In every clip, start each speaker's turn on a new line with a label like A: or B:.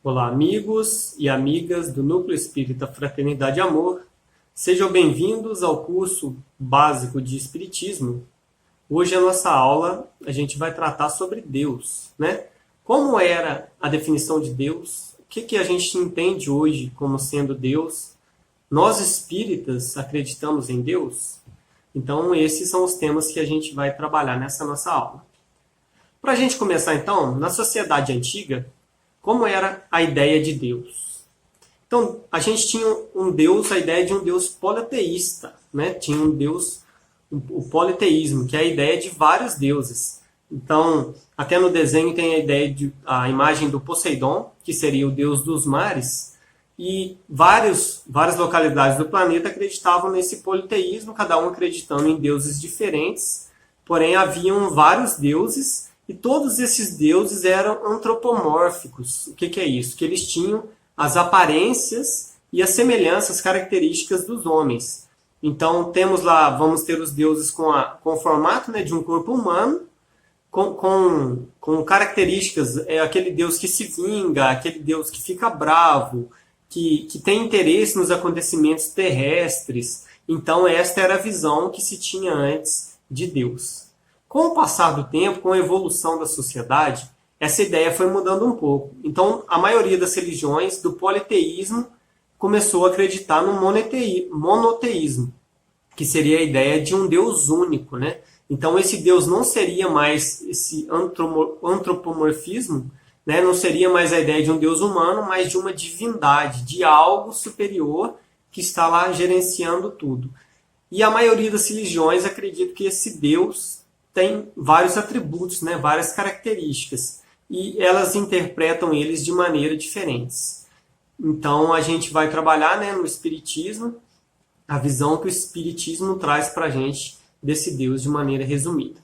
A: Olá, amigos e amigas do Núcleo Espírita Fraternidade e Amor. Sejam bem-vindos ao curso básico de Espiritismo. Hoje a nossa aula, a gente vai tratar sobre Deus, né? Como era a definição de Deus? O que a gente entende hoje como sendo Deus? Nós espíritas acreditamos em Deus? Então, esses são os temas que a gente vai trabalhar nessa nossa aula. Para a gente começar, então, na sociedade antiga, como era a ideia de Deus? Então, a gente tinha um Deus, a ideia de um Deus politeísta, né? Tinha um Deus, o politeísmo, que é a ideia de vários deuses. Então, até no desenho tem a imagem do Poseidon, que seria o deus dos mares, e várias localidades do planeta acreditavam nesse politeísmo, cada um acreditando em deuses diferentes, porém haviam vários deuses, e todos esses deuses eram antropomórficos. O que é isso? Que eles tinham as aparências e as semelhanças características dos homens. Então, temos lá, vamos ter os deuses com o formato, né, de um corpo humano, com características, aquele Deus que se vinga, aquele Deus que fica bravo, que tem interesse nos acontecimentos terrestres. Então, esta era a visão que se tinha antes de Deus. Com o passar do tempo, com a evolução da sociedade, essa ideia foi mudando um pouco. Então, a maioria das religiões do politeísmo começou a acreditar no monoteísmo, que seria a ideia de um Deus único, né? Então, esse Deus não seria mais esse antropomorfismo, né? Não seria mais a ideia de um Deus humano, mas de uma divindade, de algo superior que está lá gerenciando tudo. E a maioria das religiões acredita que esse Deus tem vários atributos, né, várias características, e elas interpretam eles de maneira diferentes. Então, a gente vai trabalhar, né, no Espiritismo, a visão que o Espiritismo traz para a gente desse Deus de maneira resumida.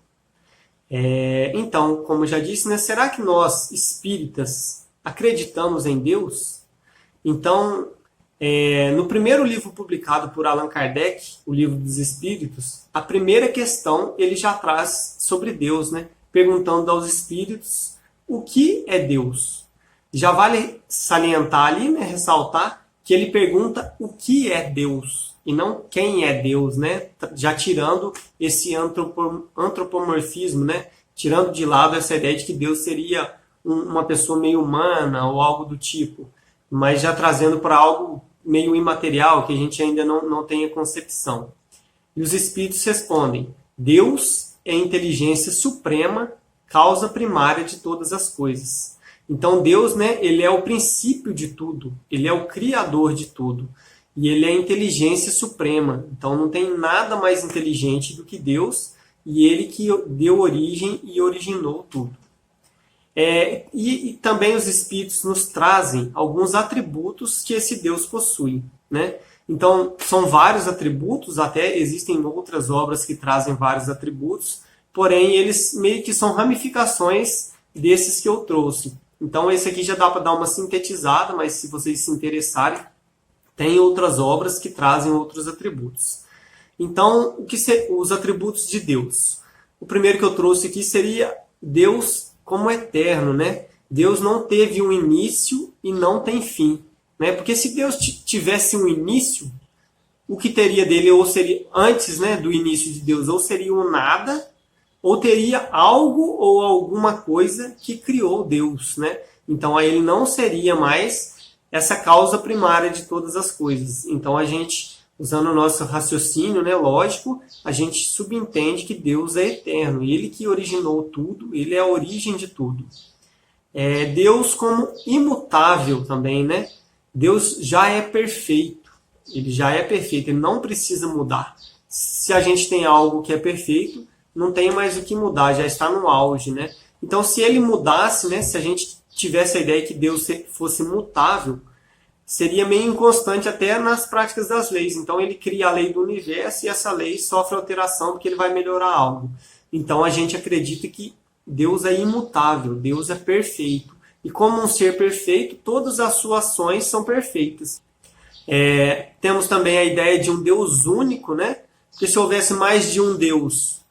A: Então, como eu já disse, né, será que nós, espíritas, acreditamos em Deus? Então, no primeiro livro publicado por Allan Kardec, o Livro dos Espíritos, a primeira questão ele já traz sobre Deus, né? Perguntando aos espíritos o que é Deus. Já vale salientar ali, né? Ressaltar que ele pergunta o que é Deus e não quem é Deus, né? Já tirando esse antropomorfismo, né? Tirando de lado essa ideia de que Deus seria uma pessoa meio humana ou algo do tipo, mas já trazendo para algo meio imaterial, que a gente ainda não tem a concepção. E os espíritos respondem: Deus é a inteligência suprema, causa primária de todas as coisas. Então Deus, né, ele é o princípio de tudo, ele é o criador de tudo, e ele é a inteligência suprema. Então não tem nada mais inteligente do que Deus, e ele que deu origem e originou tudo. E também os espíritos nos trazem alguns atributos que esse Deus possui, né? Então, são vários atributos, até existem outras obras que trazem vários atributos, porém, eles meio que são ramificações desses que eu trouxe. Então, esse aqui já dá para dar uma sintetizada, mas se vocês se interessarem, tem outras obras que trazem outros atributos. Então, os atributos de Deus? O primeiro que eu trouxe aqui seria Deus como eterno, né? Deus não teve um início e não tem fim, né? Porque se Deus tivesse um início, o que teria dele ou seria antes, né, do início de Deus, ou seria um nada, ou teria algo ou alguma coisa que criou Deus, né? Então aí ele não seria mais essa causa primária de todas as coisas. Então a gente, usando o nosso raciocínio, né, lógico, a gente subentende que Deus é eterno, ele que originou tudo, ele é a origem de tudo. Deus como imutável também, né? Deus já é perfeito, ele já é perfeito, ele não precisa mudar. Se a gente tem algo que é perfeito, não tem mais o que mudar, já está no auge, né? Então, se ele mudasse, né, se a gente tivesse a ideia que Deus fosse mutável, seria meio inconstante até nas práticas das leis. Então, ele cria a lei do universo e essa lei sofre alteração porque ele vai melhorar algo. Então, a gente acredita que Deus é imutável, Deus é perfeito. E como um ser perfeito, todas as suas ações são perfeitas. Temos também a ideia de um Deus único, né? Porque se houvesse mais de um Deus,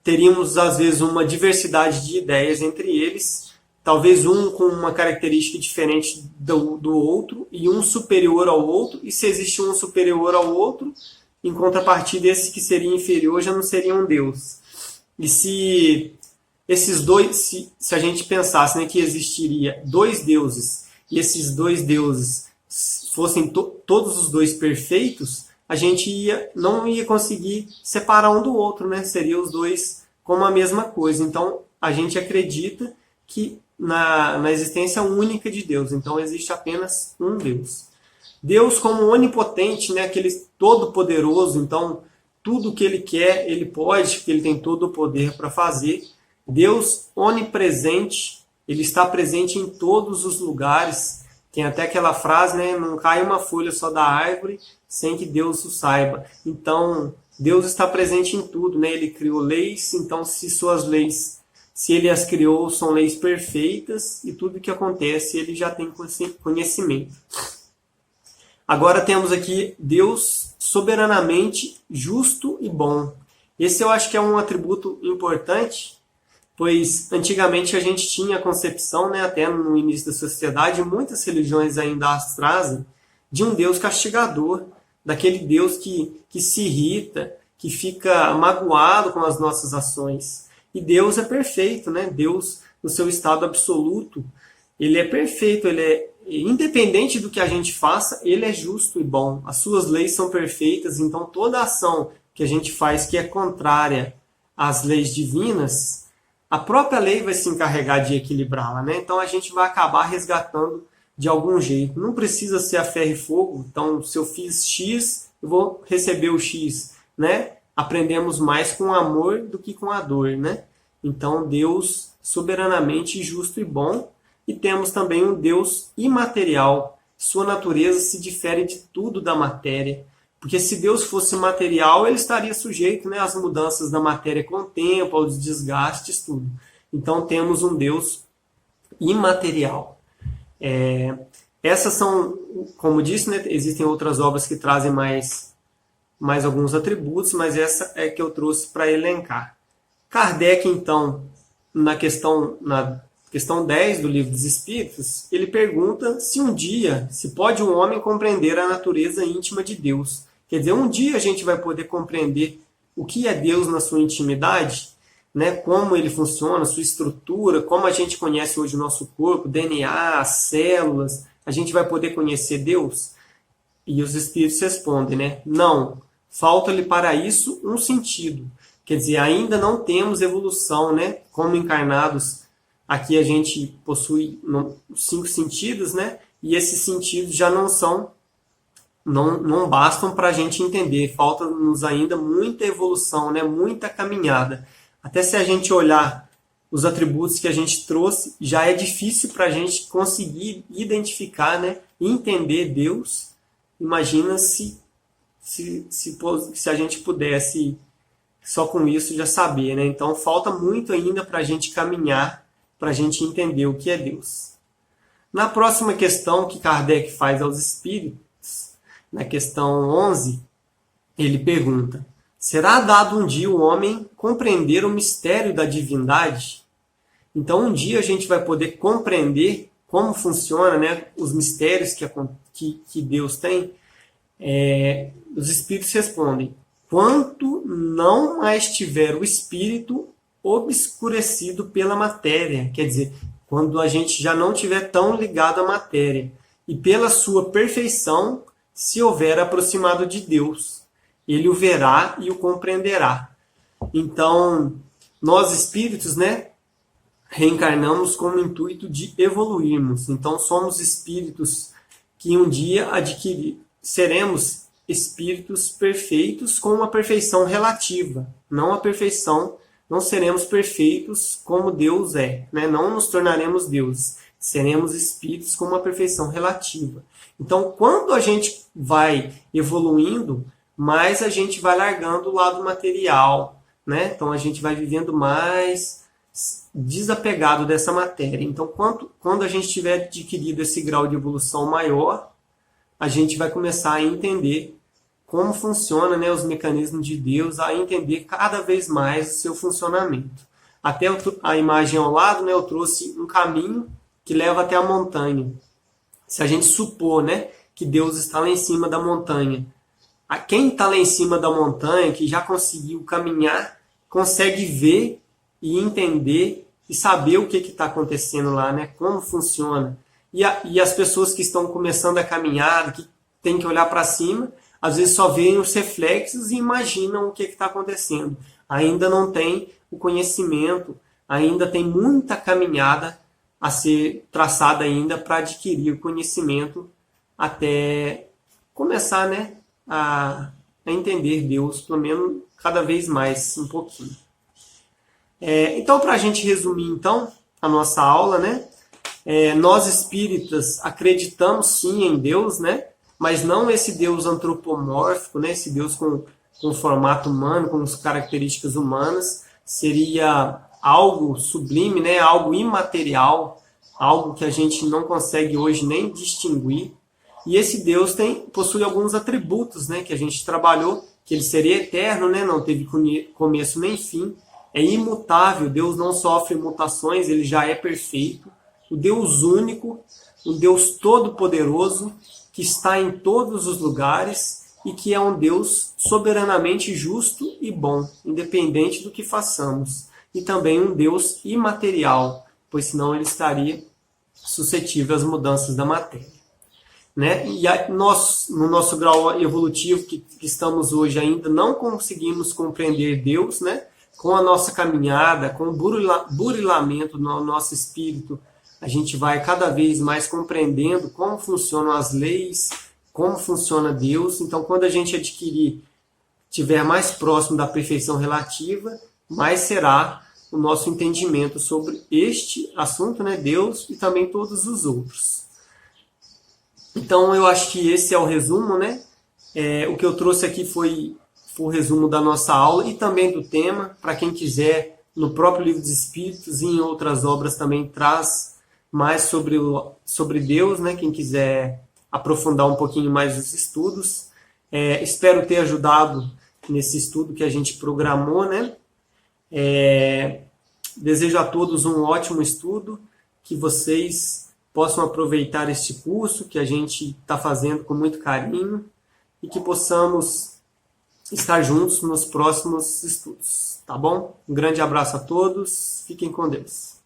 A: teríamos, às vezes, uma diversidade de ideias entre eles, talvez um com uma característica diferente do outro e um superior ao outro, e se existe um superior ao outro, em contrapartida esse que seria inferior já não seria um Deus. E se esses dois, se a gente pensasse, né, que existiria dois deuses e esses dois deuses fossem todos os dois perfeitos, a gente não ia conseguir separar um do outro, né? Seria os dois como a mesma coisa. Então a gente acredita que na existência única de Deus. Então existe apenas um Deus. Deus como onipotente, né? Aquele todo-poderoso. Então tudo que Ele quer, Ele pode, porque Ele tem todo o poder para fazer. Deus onipresente, Ele está presente em todos os lugares. Tem até aquela frase, né? Não cai uma folha só da árvore sem que Deus o saiba. Então Deus está presente em tudo, né? Ele criou leis, então se suas leis, se Ele as criou, são leis perfeitas e tudo que acontece Ele já tem conhecimento. Agora temos aqui Deus soberanamente justo e bom. Esse eu acho que é um atributo importante, pois antigamente a gente tinha a concepção, né, até no início da sociedade, muitas religiões ainda as trazem, de um Deus castigador, daquele Deus que se irrita, que fica magoado com as nossas ações. E Deus é perfeito, né? Deus, no seu estado absoluto, Ele é perfeito, Ele é independente do que a gente faça, Ele é justo e bom. As suas leis são perfeitas, então toda ação que a gente faz que é contrária às leis divinas, a própria lei vai se encarregar de equilibrá-la, né? Então a gente vai acabar resgatando de algum jeito. Não precisa ser a ferro e fogo. Então, se eu fiz X, eu vou receber o X, né? Aprendemos mais com o amor do que com a dor, né? Então, Deus soberanamente justo e bom. E temos também um Deus imaterial. Sua natureza se difere de tudo da matéria. Porque se Deus fosse material, Ele estaria sujeito, né, às mudanças da matéria com o tempo, aos desgastes, tudo. Então, temos um Deus imaterial. Essas são, como disse, né, existem outras obras que trazem mais alguns atributos, mas essa é que eu trouxe para elencar. Kardec, então, na questão 10 do Livro dos Espíritos, ele pergunta se um dia se pode um homem compreender a natureza íntima de Deus. Quer dizer, um dia a gente vai poder compreender o que é Deus na sua intimidade, né? Como ele funciona, sua estrutura, como a gente conhece hoje o nosso corpo, DNA, células, a gente vai poder conhecer Deus? E os Espíritos respondem, né? Não, falta-lhe para isso um sentido. Quer dizer, ainda não temos evolução, né? Como encarnados, aqui a gente possui 5 sentidos, né? E esses sentidos já não bastam para a gente entender. Falta-nos ainda muita evolução, né? Muita caminhada. Até se a gente olhar os atributos que a gente trouxe, já é difícil para a gente conseguir identificar, né? E entender Deus. Imagina se a gente pudesse, só com isso, já saber, né? Então, falta muito ainda para a gente caminhar, para a gente entender o que é Deus. Na próxima questão que Kardec faz aos espíritos, na questão 11, ele pergunta: será dado um dia o homem compreender o mistério da divindade? Então, um dia a gente vai poder compreender como funciona, né, os mistérios que Deus tem. Os espíritos respondem: quanto não mais tiver o espírito obscurecido pela matéria, quer dizer, quando a gente já não tiver tão ligado à matéria, e pela sua perfeição se houver aproximado de Deus, ele o verá e o compreenderá. Então, nós espíritos, né, reencarnamos com o intuito de evoluirmos. Então, somos espíritos que um dia seremos espíritos perfeitos com uma perfeição relativa, não a perfeição. Não seremos perfeitos como Deus é, né? Não nos tornaremos deuses. Seremos espíritos com uma perfeição relativa. Então, quando a gente vai evoluindo, mais a gente vai largando o lado material, né? Então, a gente vai vivendo mais desapegado dessa matéria. Então, quando a gente tiver adquirido esse grau de evolução maior, a gente vai começar a entender como funciona, né, os mecanismos de Deus, a entender cada vez mais o seu funcionamento. Até a imagem ao lado, né, eu trouxe um caminho que leva até a montanha. Se a gente supor, né, que Deus está lá em cima da montanha, quem está lá em cima da montanha, que já conseguiu caminhar, consegue ver e entender e saber o que está acontecendo lá, né? Como funciona. E as pessoas que estão começando a caminhada, que tem que olhar para cima, às vezes só veem os reflexos e imaginam o que está acontecendo. Ainda não tem o conhecimento, ainda tem muita caminhada a ser traçada ainda para adquirir o conhecimento até começar, né, a entender Deus, pelo menos cada vez mais um pouquinho. Então, para a gente resumir então a nossa aula, né, nós espíritas acreditamos sim em Deus, né, mas não esse Deus antropomórfico, né, esse Deus com formato humano, com as características humanas, seria algo sublime, né, algo imaterial, algo que a gente não consegue hoje nem distinguir. E esse Deus possui alguns atributos, né, que a gente trabalhou, que ele seria eterno, né, não teve começo nem fim, é imutável, Deus não sofre mutações, ele já é perfeito, o Deus único, o Deus todo-poderoso, que está em todos os lugares e que é um Deus soberanamente justo e bom, independente do que façamos. E também um Deus imaterial, pois senão ele estaria suscetível às mudanças da matéria. Né? E nós, no nosso grau evolutivo que estamos hoje ainda, não conseguimos compreender Deus, né? Com a nossa caminhada, com o burilamento no nosso espírito, a gente vai cada vez mais compreendendo como funcionam as leis, como funciona Deus. Então, quando a gente estiver mais próximo da perfeição relativa, mais será o nosso entendimento sobre este assunto, né? Deus e também todos os outros. Então, eu acho que esse é o resumo, né? O que eu trouxe aqui foi o resumo da nossa aula e também do tema. Para quem quiser, no próprio Livro dos Espíritos e em outras obras também traz mais sobre Deus, né? Quem quiser aprofundar um pouquinho mais os estudos. Espero ter ajudado nesse estudo que a gente programou, né? Desejo a todos um ótimo estudo, que vocês possam aproveitar este curso que a gente está fazendo com muito carinho e que possamos estar juntos nos próximos estudos, tá bom? Um grande abraço a todos, fiquem com Deus.